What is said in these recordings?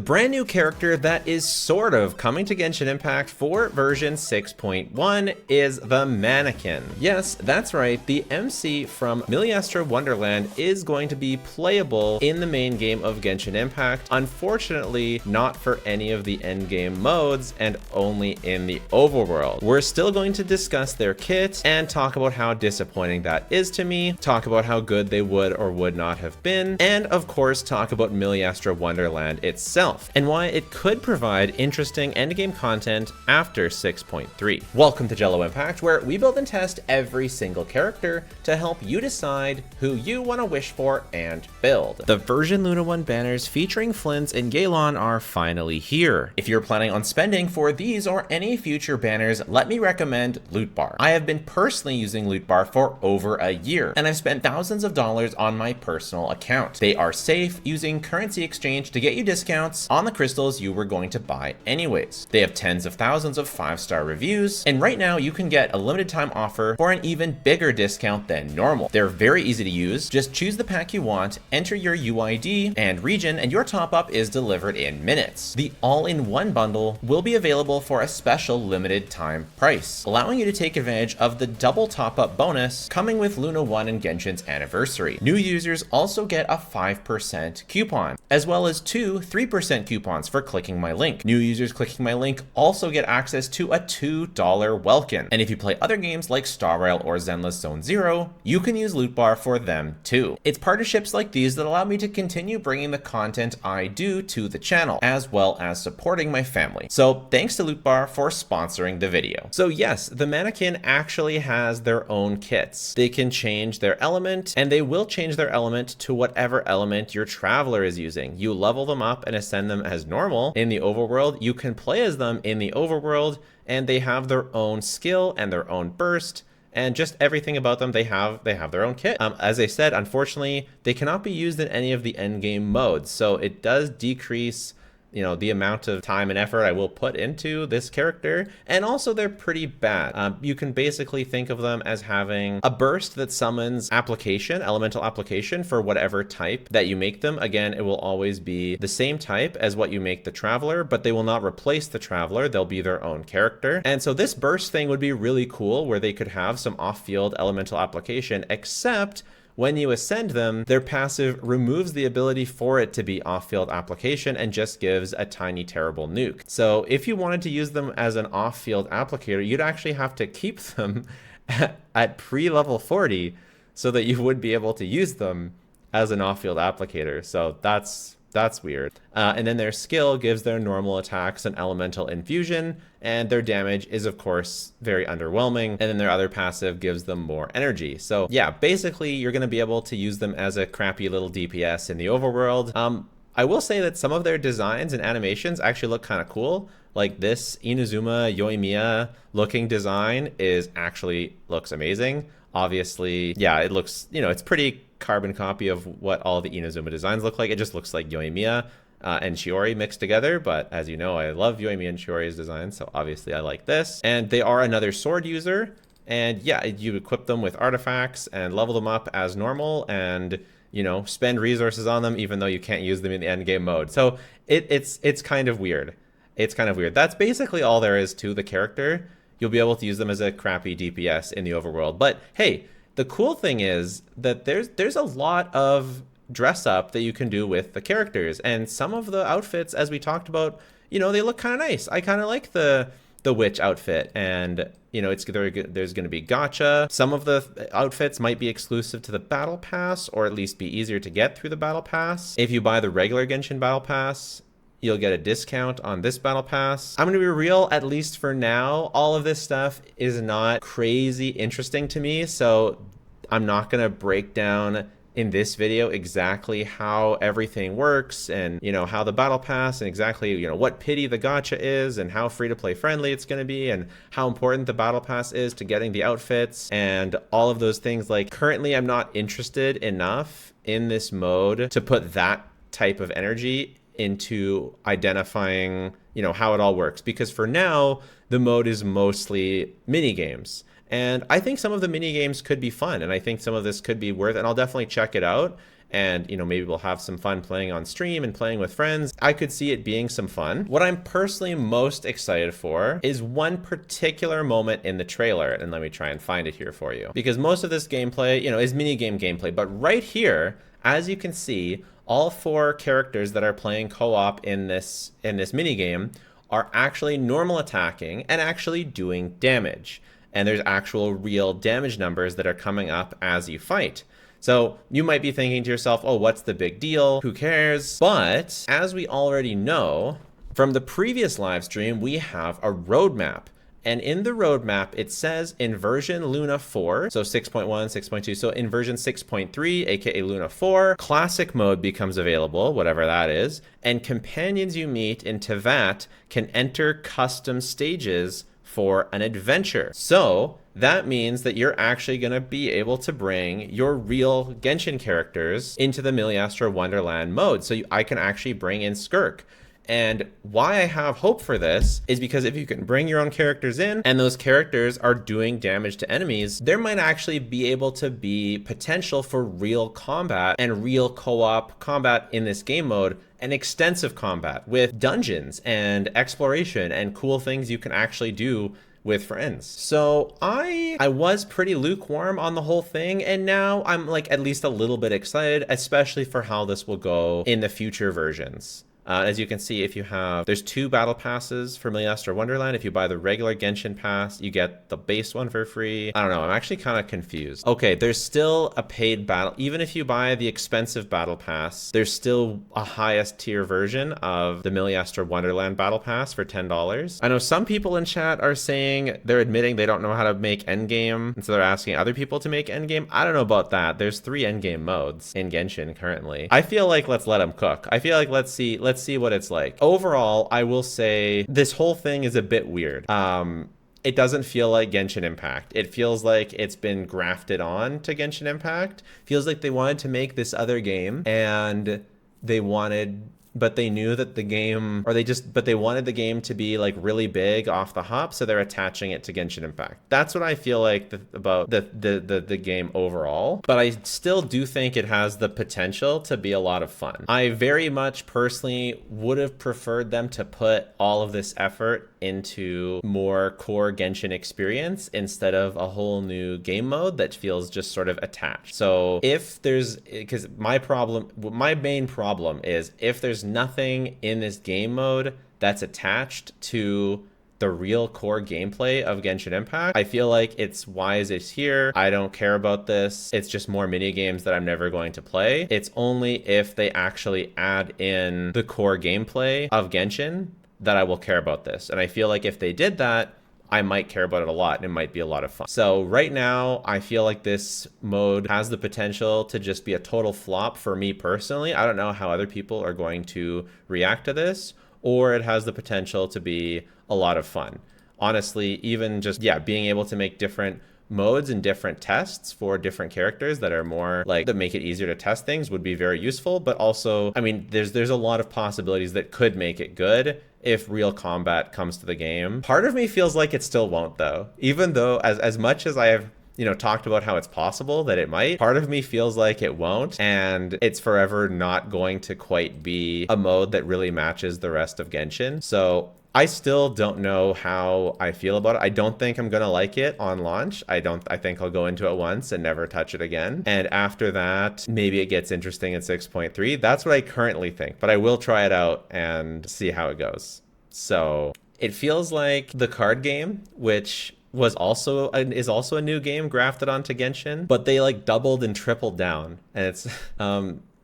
brand new character that is sort of coming to Genshin Impact for version 6.1 is the Mannequin. Yes, that's right, the MC from Milliastra Wonderland is going to be playable in the main game of Genshin Impact. Unfortunately, not for any of the endgame modes and only in the overworld. We're still going to discuss their kit and talk about how disappointing that is to me, talk about how good they would or would not have been, and of course talk about Milliastra Wonderland itself and why it could provide interesting endgame content after 6.3. Welcome to Jello Impact, where we build and test every single character to help you decide who you want to wish for and build. The version Luna 1 banners featuring Flints and Galon are finally here. If you're planning on spending for these or any future banners, let me recommend LootBar. I have been personally using LootBar for over a year, and I've spent thousands of dollars on my personal account. They are safe, using currency exchange to get you discounts on the crystals you were going to buy anyways. They have tens of thousands of 5-star reviews, and right now you can get a limited time offer for an even bigger discount than normal. They're very easy to use. Just choose the pack you want, enter your UID and region, and your top up is delivered in minutes. The all-in-one bundle will be available for a special limited time price, allowing you to take advantage of the double top up bonus coming with Luna 1 and Genshin's anniversary. New users also get a 5% coupon, as well as 2 3% coupons for clicking my link. New users clicking my link also get access to a $2 Welkin. And if you play other games like Star Rail or Zenless Zone Zero, you can use LootBar for them too. It's partnerships like these that allow me to continue bringing the content I do to the channel, as well as supporting my family. So thanks to LootBar for sponsoring the video. So yes, the Mannequin actually has their own kits. They can change their element, and they will change their element to whatever element your traveler is using. You level them up and ascend them as normal in the overworld. You can play as them in the overworld, and they have their own skill and their own burst, and just everything about them. They have their own kit. As I said, unfortunately, they cannot be used in any of the endgame modes, so it does decrease, you know, the amount of time and effort I will put into this character. And also they're pretty bad. You can basically think of them as having a burst that summons elemental application for whatever type that you make them. Again, it will always be the same type as what you make the traveler, but they will not replace the traveler. They'll be their own character. And so this burst thing would be really cool, where they could have some off-field elemental application, except when you ascend them, their passive removes the ability for it to be off-field application and just gives a tiny terrible nuke. So if you wanted to use them as an off-field applicator, you'd actually have to keep them at pre-level 40 so that you would be able to use them as an off-field applicator. So that's weird. And then their skill gives their normal attacks an elemental infusion, and their damage is of course very underwhelming. And then their other passive gives them more energy. So yeah, basically you're going to be able to use them as a crappy little DPS in the overworld. I will say that some of their designs and animations actually look kind of cool. Like this Inazuma Yoimiya looking design looks amazing. Obviously, yeah, it looks, you know, it's pretty carbon copy of what all the Inazuma designs look like. It just looks like Yoimiya and Shiori mixed together, but as you know, I love Yoimiya and Shiori's design, so obviously I like this. And they are another sword user, and yeah, you equip them with artifacts and level them up as normal, and you know, spend resources on them even though you can't use them in the end game mode. So it's kind of weird. It's kind of weird. That's basically all there is to the character. You'll be able to use them as a crappy DPS in the overworld. But hey, the cool thing is that there's a lot of dress up that you can do with the characters, and some of the outfits, as we talked about, you know, they look kind of nice. I kind of like the witch outfit, and you know, there's going to be gacha. Some of the outfits might be exclusive to the battle pass, or at least be easier to get through the battle pass. If you buy the regular Genshin battle pass, you'll get a discount on this battle pass. I'm gonna be real, at least for now, all of this stuff is not crazy interesting to me, so I'm not gonna break down in this video exactly how everything works, and you know, how the battle pass, and exactly, you know, what pity the gacha is, and how free to play friendly it's going to be, and how important the battle pass is to getting the outfits, and all of those things. Like, currently I'm not interested enough in this mode to put that type of energy into identifying, you know, how it all works, because for now the mode is mostly mini games. And I think some of the mini games could be fun, and I think some of this could be worth it, and I'll definitely check it out and, you know, maybe we'll have some fun playing on stream and playing with friends. I could see it being some fun. What I'm personally most excited for is one particular moment in the trailer, and let me try and find it here for you, because most of this gameplay, you know, is minigame gameplay, but right here, as you can see, all 4 characters that are playing co-op in this minigame are actually normal attacking and actually doing damage. And there's actual real damage numbers that are coming up as you fight. So you might be thinking to yourself, oh, what's the big deal? Who cares? But as we already know from the previous live stream, we have a roadmap. And in the roadmap, it says in version Luna 4, so 6.1, 6.2, so in version 6.3, aka Luna 4, classic mode becomes available, whatever that is, and companions you meet in Tevat can enter custom stages for an adventure. So that means that you're actually going to be able to bring your real Genshin characters into the Milliastra Wonderland mode. So I can actually bring in Skirk. And why I have hope for this is because if you can bring your own characters in and those characters are doing damage to enemies, there might actually be able to be potential for real combat and real co-op combat in this game mode, and extensive combat with dungeons and exploration and cool things you can actually do with friends. So I was pretty lukewarm on the whole thing, and now I'm like at least a little bit excited, especially for how this will go in the future versions. As you can see, if you have, there's 2 battle passes for Milliastra Wonderland. If you buy the regular Genshin pass, you get the base one for free. I don't know, I'm actually kind of confused. Okay, there's still a paid battle. Even if you buy the expensive battle pass, there's still a highest tier version of the Milliastra Wonderland battle pass for $10. I know some people in chat are saying, they're admitting they don't know how to make endgame, and so they're asking other people to make endgame. I don't know about that. There's 3 endgame modes in Genshin currently. I feel like let's let them cook. I feel like let's see what it's like. Overall, I will say this whole thing is a bit weird. It doesn't feel like Genshin Impact. It feels like it's been grafted on to Genshin Impact. Feels like they wanted to make this other game and but they knew that the game, but they wanted the game to be like really big off the hop, so they're attaching it to Genshin Impact. That's what I feel like about the game overall, but I still do think it has the potential to be a lot of fun. I very much personally would have preferred them to put all of this effort into more core Genshin experience instead of a whole new game mode that feels just sort of attached. So because my main problem is if there's nothing in this game mode that's attached to the real core gameplay of Genshin Impact, I feel like it's why is it here? I don't care about this. It's just more mini games that I'm never going to play. It's only if they actually add in the core gameplay of Genshin that I will care about this. And I feel like if they did that, I might care about it a lot and it might be a lot of fun. So right now, I feel like this mode has the potential to just be a total flop for me personally. I don't know how other people are going to react to this, or it has the potential to be a lot of fun. Honestly, even just, being able to make different modes and different tests for different characters that are more like that make it easier to test things would be very useful. But also, I mean, there's a lot of possibilities that could make it good if real combat comes to the game. Part of me feels like it still won't, though. Even though as much as I have talked about how it's possible that it might, part of me feels like it won't, and it's forever not going to quite be a mode that really matches the rest of Genshin. So I still don't know how I feel about it. I don't think I'm gonna like it on launch. I think I'll go into it once and never touch it again. And after that, maybe it gets interesting in 6.3. That's what I currently think, but I will try it out and see how it goes. So it feels like the card game, which is also a new game grafted onto Genshin, but they like doubled and tripled down. And it's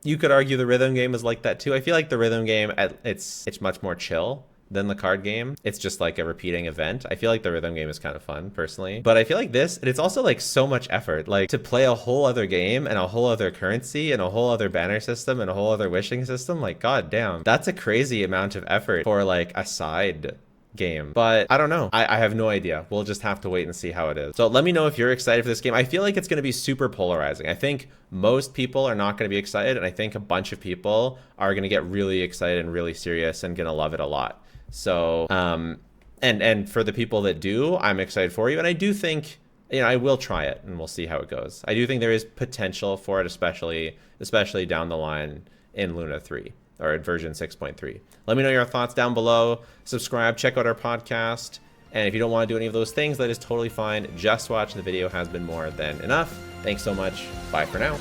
you could argue the rhythm game is like that too. I feel like the rhythm game it's much more chill than the card game. It's just like a repeating event. I feel like the rhythm game is kind of fun personally, but I feel like it's also like so much effort, like to play a whole other game and a whole other currency and a whole other banner system and a whole other wishing system. Like, god damn, that's a crazy amount of effort for like a side game. But I don't know. I have no idea. We'll just have to wait and see how it is. So let me know if you're excited for this game. I feel like it's going to be super polarizing. I think most people are not going to be excited, and I think a bunch of people are going to get really excited and really serious and going to love it a lot. So and for the people that do, I'm excited for you. And I do think you know, I will try it and we'll see how it goes. I do think there is potential for it, especially down the line in Luna 3 or in version 6.3. Let me know your thoughts down below. Subscribe, check out our podcast. And if you don't want to do any of those things, that is totally fine. Just watching the video has been more than enough. Thanks so much. Bye for now.